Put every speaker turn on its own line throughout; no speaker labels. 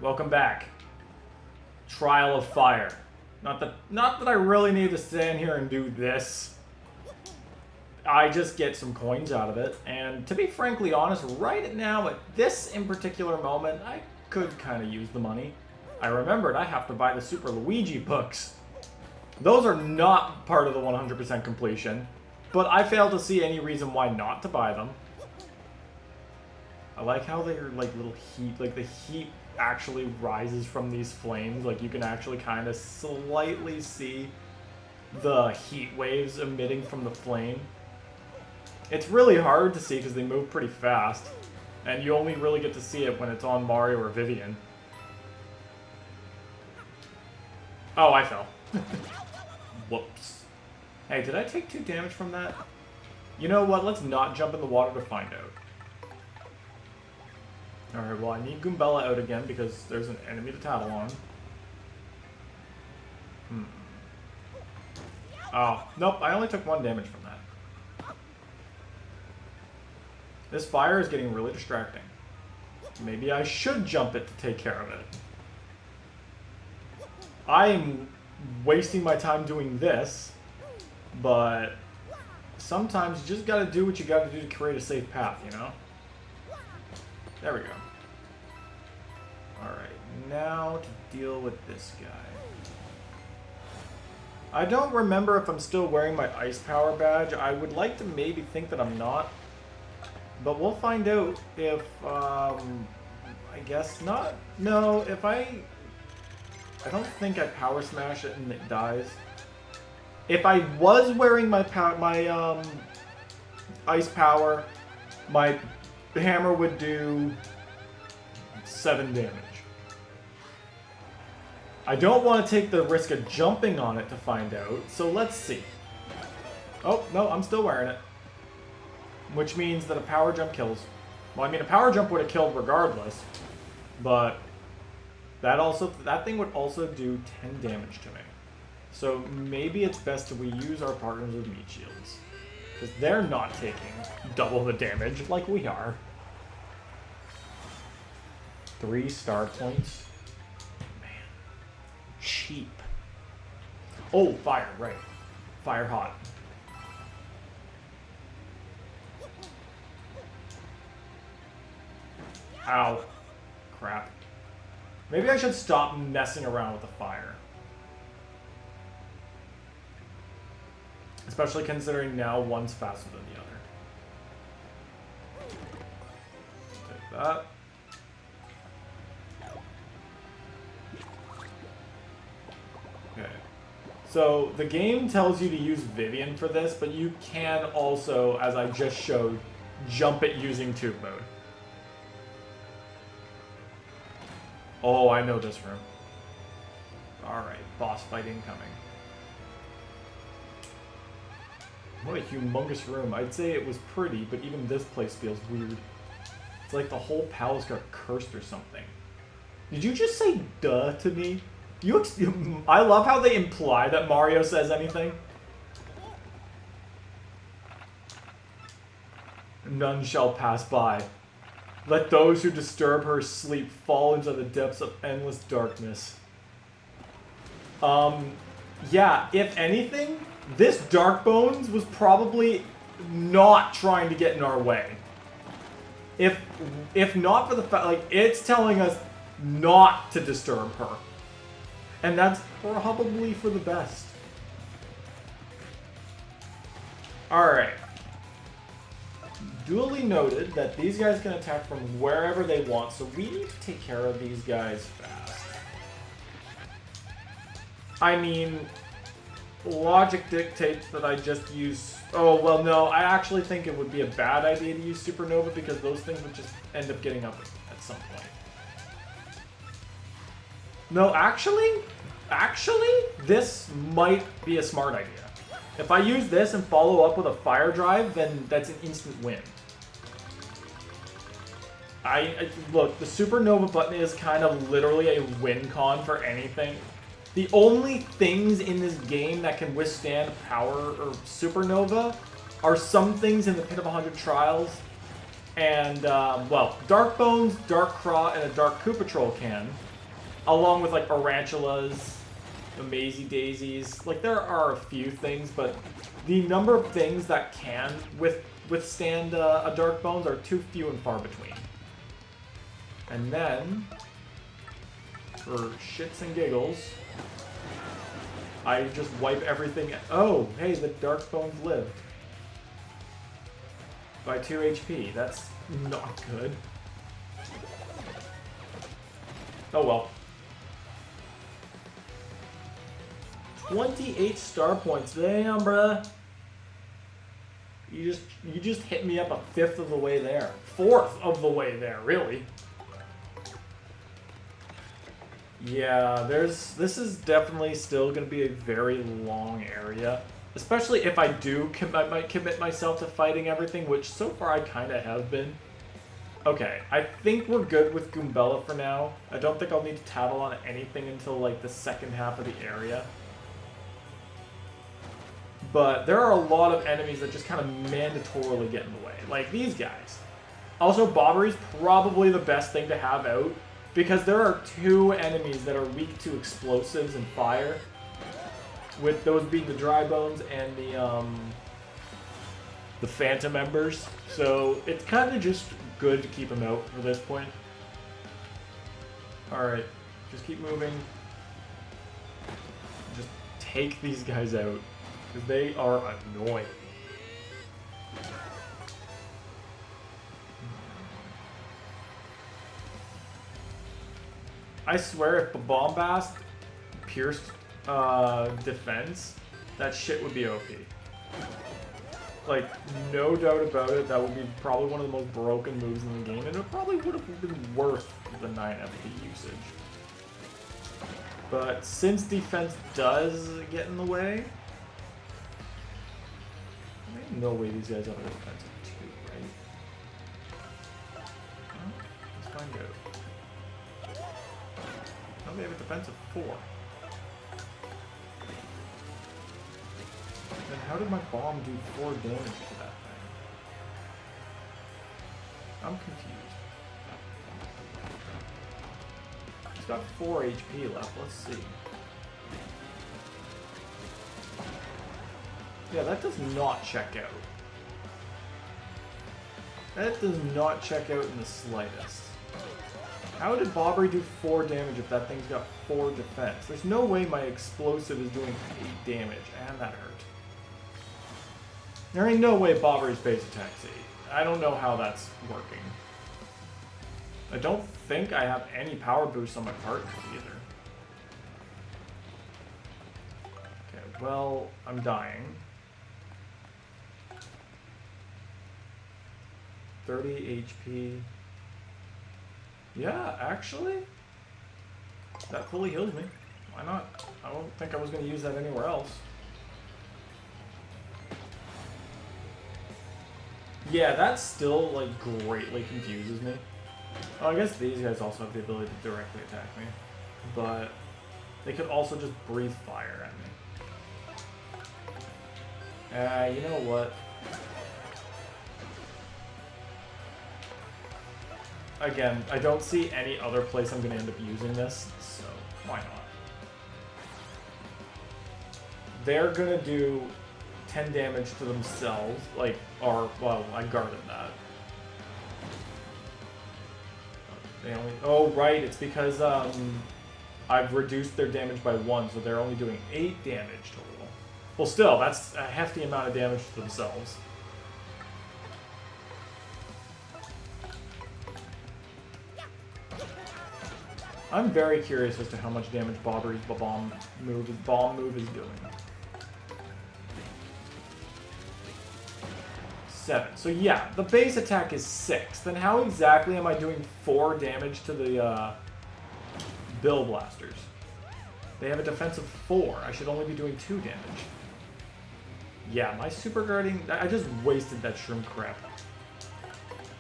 Welcome back. Trial of Fire. Not that I really need to stand here and do this. I just get some coins out of it, and to be frankly honest, right now, at this in particular moment, I could kind of use the money. I remembered I have to buy the Super Luigi books. Those are not part of the 100% completion, but I fail to see any reason why not to buy them. I like how they're like little heat, like the heat actually rises from these flames. Like you can actually kind of slightly see the heat waves emitting from the flame. It's really hard to see because they move pretty fast, and you only really get to see it when it's on Mario or Vivian. Oh, I fell. Whoops. Hey, did I take 2 damage from that? You know what? Let's not jump in the water to find out. Alright, well, I need Goombella out again because there's an enemy to tattle on. Oh, nope, I only took 1 damage from that. This fire is getting really distracting. Maybe I should jump it to take care of it. I am wasting my time doing this, but sometimes you just gotta do what you gotta do to create a safe path, you know? There we go. Alright, now to deal with this guy. I don't remember if I'm still wearing my Ice Power badge. I would like to maybe think that I'm not. But we'll find out if, I guess not. No, if I don't think I Power Smash it and it dies. If I was wearing my Ice Power, my hammer would do 7 damage. I don't want to take the risk of jumping on it to find out, so let's see. Oh, no, I'm still wearing it. Which means that a power jump kills. Well, I mean, a power jump would have killed regardless, but that thing would also do 10 damage to me. So maybe it's best that we use our partners with meat shields, because they're not taking double the damage like we are. 3 star points. Man, cheap. Oh, fire, right. Fire hot. Ow. Crap. Maybe I should stop messing around with the fire. Especially considering now one's faster than the other. Take that. Okay. So the game tells you to use Vivian for this, but you can also, as I just showed, jump it using tube mode. Oh, I know this room. Alright, boss fight incoming. What a humongous room. I'd say it was pretty, but even this place feels weird. It's like the whole palace got cursed or something. Did you just say duh to me? I love how they imply that Mario says anything. None shall pass by. Let those who disturb her sleep fall into the depths of endless darkness. Yeah, if anything, this Dark Bones was probably not trying to get in our way. If not for the fact, like, it's telling us not to disturb her. And that's probably for the best. Alright. Duly noted that these guys can attack from wherever they want, so we need to take care of these guys fast. I mean, logic dictates that I just use... Oh, well, no, I actually think it would be a bad idea to use Supernova because those things would just end up getting up at some point. No, actually, this might be a smart idea. If I use this and follow up with a fire drive, then that's an instant win. Look, the Supernova button is kind of literally a win con for anything. The only things in this game that can withstand power or Supernova are some things in the Pit of 100 Trials, and, well, Dark Bones, Dark Craw, and a Dark Koopa Troll can. along with like Tarantulas, the Maisie Daisies. Like there are a few things, but the number of things that can withstand a Dark Bones are too few and far between. And then, for shits and giggles, I just wipe everything. Oh, hey, the Dark Bones lived. By 2 HP. That's not good. Oh well. 28 star points. Damn, bruh. You just hit me up a fifth of the way there. Fourth of the way there, really. Yeah, this is definitely still going to be a very long area. Especially if I might commit myself to fighting everything, which so far I kind of have been. Okay, I think we're good with Goombella for now. I don't think I'll need to tattle on anything until like the second half of the area. But there are a lot of enemies that just kind of mandatorily get in the way. Like these guys. Also, Bobbery's probably the best thing to have out, because there are 2 enemies that are weak to explosives and fire. With those being the Dry Bones and the Phantom Embers. So it's kind of just good to keep them out for this point. Alright, just keep moving. Just take these guys out, because they are annoying. I swear if the Bombast pierced defense, that shit would be OP. Like, no doubt about it, that would be probably one of the most broken moves in the game, and it probably would have been worth the 9 FP usage. But since defense does get in the way, there's no way these guys have a defensive 2, right? Let's find out. No, they have a defensive 4. Then how did my bomb do 4 damage to that thing? I'm confused. It's got 4 HP left, let's see. Yeah, that does not check out. That does not check out in the slightest. How did Bobbery do 4 damage if that thing's got 4 defense? There's no way my explosive is doing 8 damage, and that hurt. There ain't no way Bobbery's base attack's 8. I don't know how that's working. I don't think I have any power boosts on my partner either. Okay, well, I'm dying. 30 HP. Yeah, actually, that fully heals me. Why not? I don't think I was going to use that anywhere else. Yeah, that still, like, greatly confuses me. Oh, I guess these guys also have the ability to directly attack me. But they could also just breathe fire at me. You know what? Again, I don't see any other place I'm going to end up using this, so why not? They're going to do 10 damage to themselves, like, or, well, I guarded that. They only, oh, right, it's because, I've reduced their damage by 1, so they're only doing 8 damage total. Well, still, that's a hefty amount of damage to themselves. I'm very curious as to how much damage Bobbery's bomb move is doing. 7. So yeah, the base attack is 6. Then how exactly am I doing 4 damage to the Bill Blasters? They have a defensive 4. I should only be doing 2 damage. Yeah, my super guarding, I just wasted that shroom crap.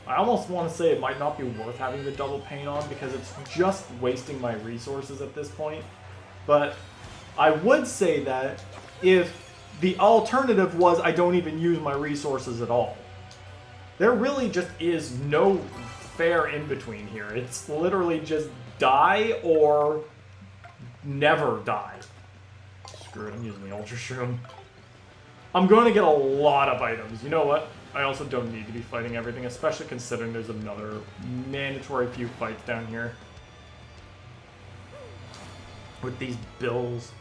I almost want to say it might not be worth having the double paint on because it's just wasting my resources at this point. But I would say that if the alternative was I don't even use my resources at all, there really just is no fair in between here. It's literally just die or never die. Screw it, I'm using the Ultra Shroom. I'm going to get a lot of items. You know what? I also don't need to be fighting everything, especially considering there's another mandatory few fights down here. With these bills.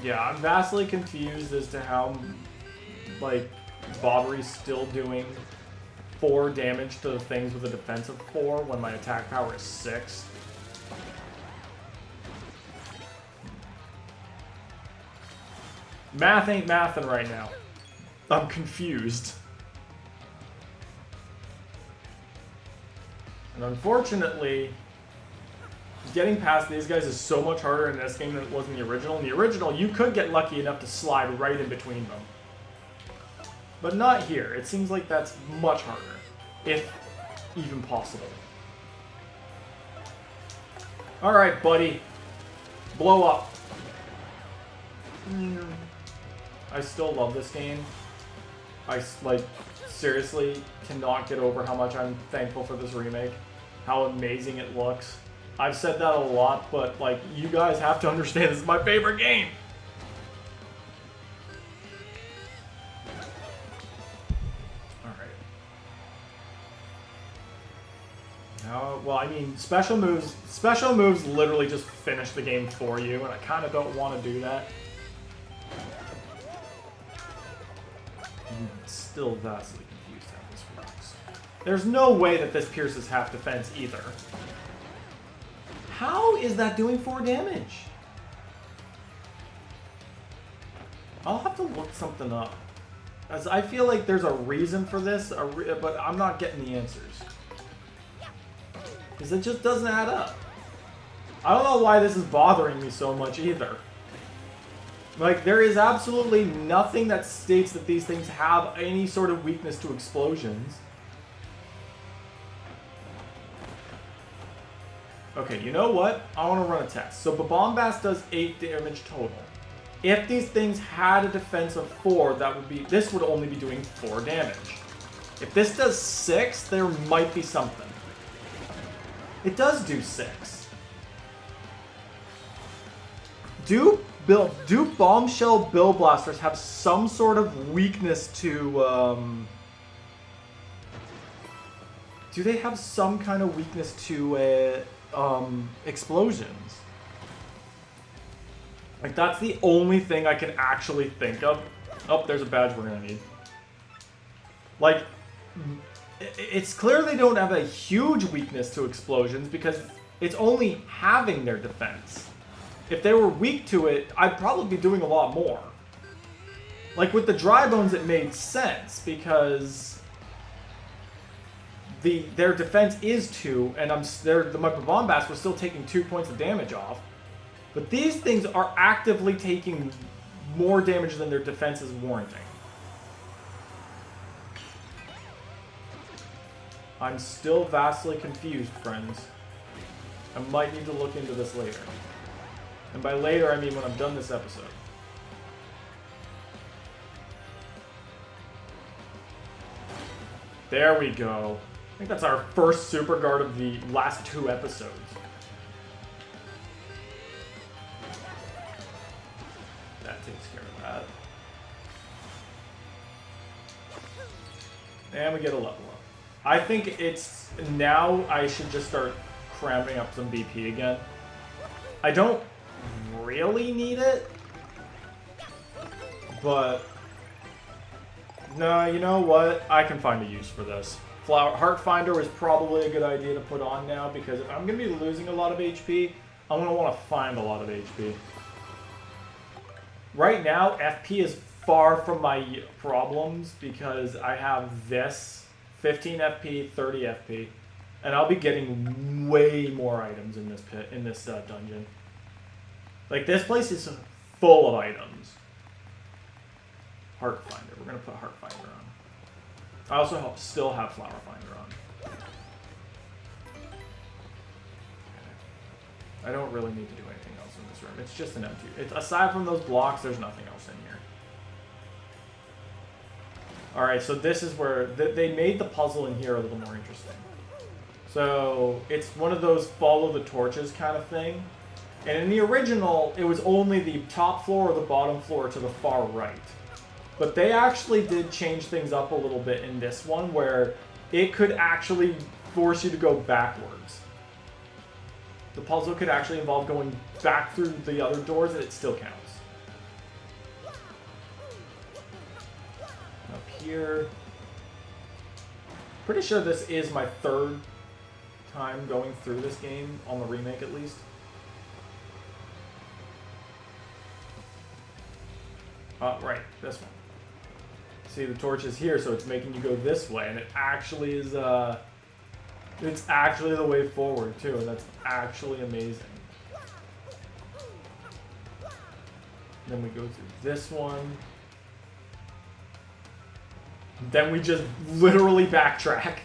Yeah, I'm vastly confused as to how, like, Bobbery's still doing 4 damage to the things with a defense of 4 when my attack power is 6. Math ain't mathin' right now. I'm confused. And unfortunately, getting past these guys is so much harder in this game than it was in the original. In the original, you could get lucky enough to slide right in between them. But not here. It seems like that's much harder, if even possible. Alright, buddy. Blow up. I still love this game. I, like, seriously cannot get over how much I'm thankful for this remake. How amazing it looks. I've said that a lot, but, like, you guys have to understand this is my favorite game. Alright. Now, well, I mean, special moves literally just finish the game for you, and I kind of don't want to do that. Still vastly confused how this works. There's no way that this pierces half defense either. How is that doing 4 damage? I'll have to look something up. As I feel like there's a reason for this, but I'm not getting the answers. Because it just doesn't add up. I don't know why this is bothering me so much either. Like, there is absolutely nothing that states that these things have any sort of weakness to explosions. Okay, you know what? I want to run a test. So, Bombast does 8 damage total. If these things had a defense of 4, this would only be doing 4 damage. If this does 6, there might be something. It does do 6. Do Bombshell Bill Blasters have some sort of weakness to, do they have some kind of weakness to, explosions? Like, that's the only thing I can actually think of. Oh, there's a badge we're gonna need. Like, it's clear they don't have a huge weakness to explosions because it's only having their defense. If they were weak to it, I'd probably be doing a lot more. Like with the dry bones, it made sense because their defense is 2, and my Bombast was still taking 2 points of damage off. But these things are actively taking more damage than their defense is warranting. I'm still vastly confused, friends. I might need to look into this later. And by later, I mean when I'm done this episode. There we go. I think that's our first super guard of the last 2 episodes. That takes care of that. And we get a level up. I think it's... Now I should just start cramping up some BP again. I don't really need it, but no, you know what? I can find a use for this. Heart Finder is probably a good idea to put on now because if I'm going to be losing a lot of HP, I'm going to want to find a lot of HP. Right now, FP is far from my problems because I have this 15 FP, 30 FP, and I'll be getting way more items in this dungeon. Like, this place is full of items. Heart Finder. We're going to put Heart Finder on. I also still have Flower Finder on. I don't really need to do anything else in this room. It's just an empty... aside from those blocks, there's nothing else in here. Alright, so this is where... They made the puzzle in here a little more interesting. So it's one of those follow the torches kind of thing. And in the original, it was only the top floor or the bottom floor to the far right. But they actually did change things up a little bit in this one, where it could actually force you to go backwards. The puzzle could actually involve going back through the other doors, and it still counts. Up here. Pretty sure this is my third time going through this game, on the remake at least. Right, this one. See, the torch is here, so it's making you go this way, and it actually is, it's actually the way forward, too, and that's actually amazing. Then we go through this one. Then we just literally backtrack.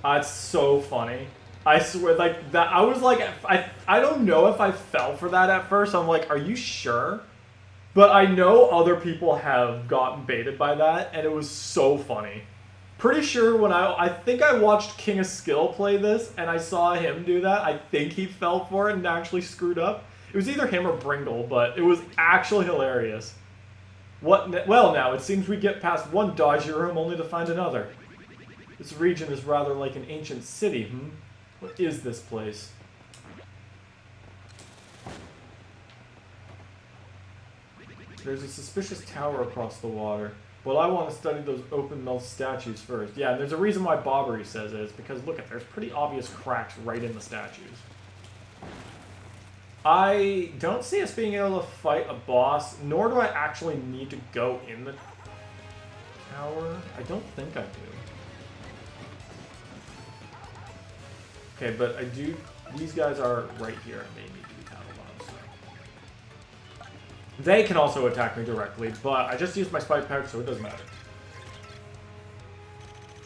It's so funny. I swear, like, that, I was like, I don't know if I fell for that at first. I'm like, are you sure? But I know other people have gotten baited by that, and it was so funny. Pretty sure when I think I watched King of Skill play this, and I saw him do that. I think he fell for it and actually screwed up. It was either him or Bringle, but it was actually hilarious. Well, now, it seems we get past one dodgy room only to find another. This region is rather like an ancient city, What is this place? There's a suspicious tower across the water. Well, I want to study those open-mouthed statues first. Yeah, and there's a reason why Bobbery says it. It's because, look, there's pretty obvious cracks right in the statues. I don't see us being able to fight a boss, nor do I actually need to go in the tower. I don't think I do. Okay, but I do... These guys are right here, and they need to be tackled on, so... They can also attack me directly, but I just used my spike pouch, so it doesn't matter.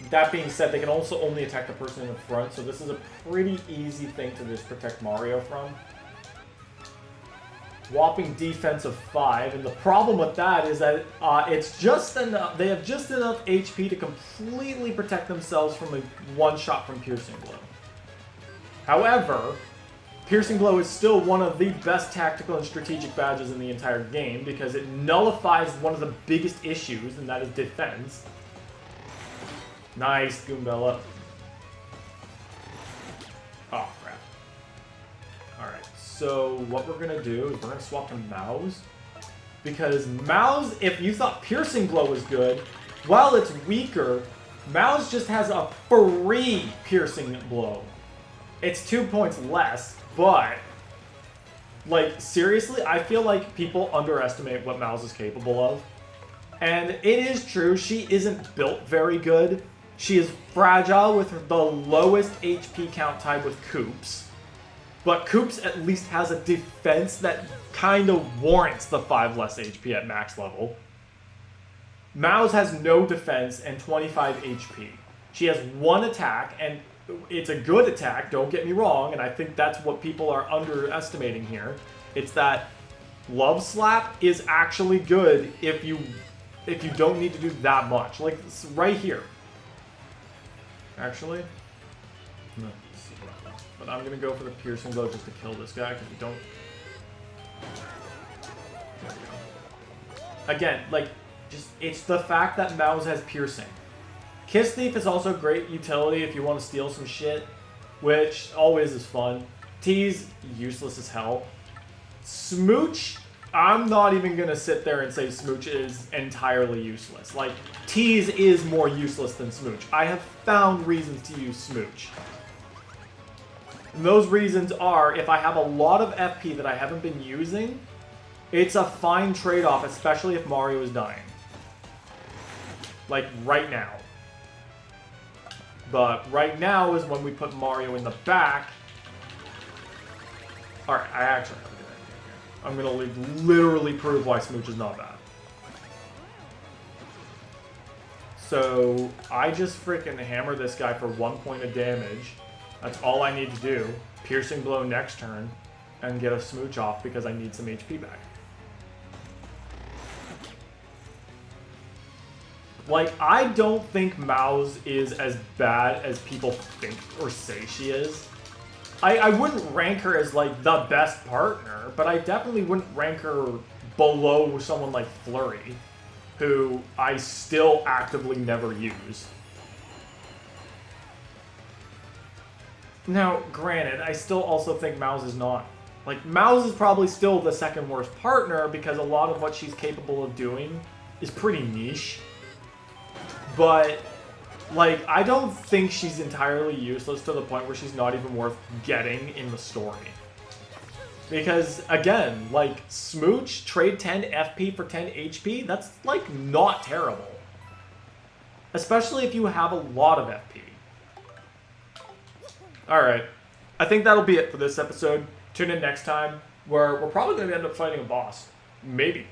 That being said, they can also only attack the person in the front, so this is a pretty easy thing to just protect Mario from. Whopping defense of 5, and the problem with that is that it's just enough. They have just enough HP to completely protect themselves from a one-shot from Piercing Blow. However, Piercing Blow is still one of the best tactical and strategic badges in the entire game because it nullifies one of the biggest issues, and that is defense. Nice, Goombella. Oh, crap. Alright, so what we're going to do is we're going to swap to Mouse. Because Mouse, if you thought Piercing Blow was good, while it's weaker, Mouse just has a free Piercing Blow. It's 2 points less, but, like, seriously, I feel like people underestimate what Mouse is capable of. And it is true, she isn't built very good. She is fragile with the lowest HP count tied with Koops. But Koops at least has a defense that kind of warrants the 5 less HP at max level. Mouse has no defense and 25 HP. She has 1 attack, and it's a good attack, don't get me wrong, and I think that's what people are underestimating here. It's that Love Slap is actually good if you don't need to do that much. Like, right here. Actually, no. But I'm gonna go for the Piercing Blow just to kill this guy, because we don't... There we go. Again, like, just, it's the fact that Mouse has Piercing. Kiss Thief is also great utility if you want to steal some shit, which always is fun. Tease, useless as hell. Smooch, I'm not even going to sit there and say Smooch is entirely useless. Like, Tease is more useless than Smooch. I have found reasons to use Smooch. And those reasons are, if I have a lot of FP that I haven't been using, it's a fine trade-off, especially if Mario is dying. Like, right now. But right now is when we put Mario in the back. Alright, I actually have a good idea here. I'm going to literally prove why Smooch is not bad. So, I just freaking hammer this guy for 1 point of damage. That's all I need to do. Piercing Blow next turn. And get a Smooch off because I need some HP back. Like, I don't think Mao's is as bad as people think or say she is. I wouldn't rank her as, like, the best partner, but I definitely wouldn't rank her below someone like Flurry, who I still actively never use. Now, granted, I still also think Mao's is not. Like, Mao's is probably still the second worst partner because a lot of what she's capable of doing is pretty niche. But, like, I don't think she's entirely useless to the point where she's not even worth getting in the story. Because, again, like, Smooch, trade 10 FP for 10 HP, that's, like, not terrible. Especially if you have a lot of FP. Alright, I think that'll be it for this episode. Tune in next time, where we're probably going to end up fighting a boss. Maybe.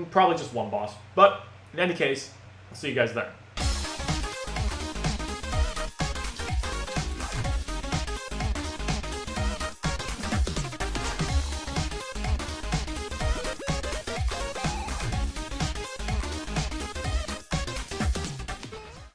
Probably just one boss. But, in any case, I'll see you guys there.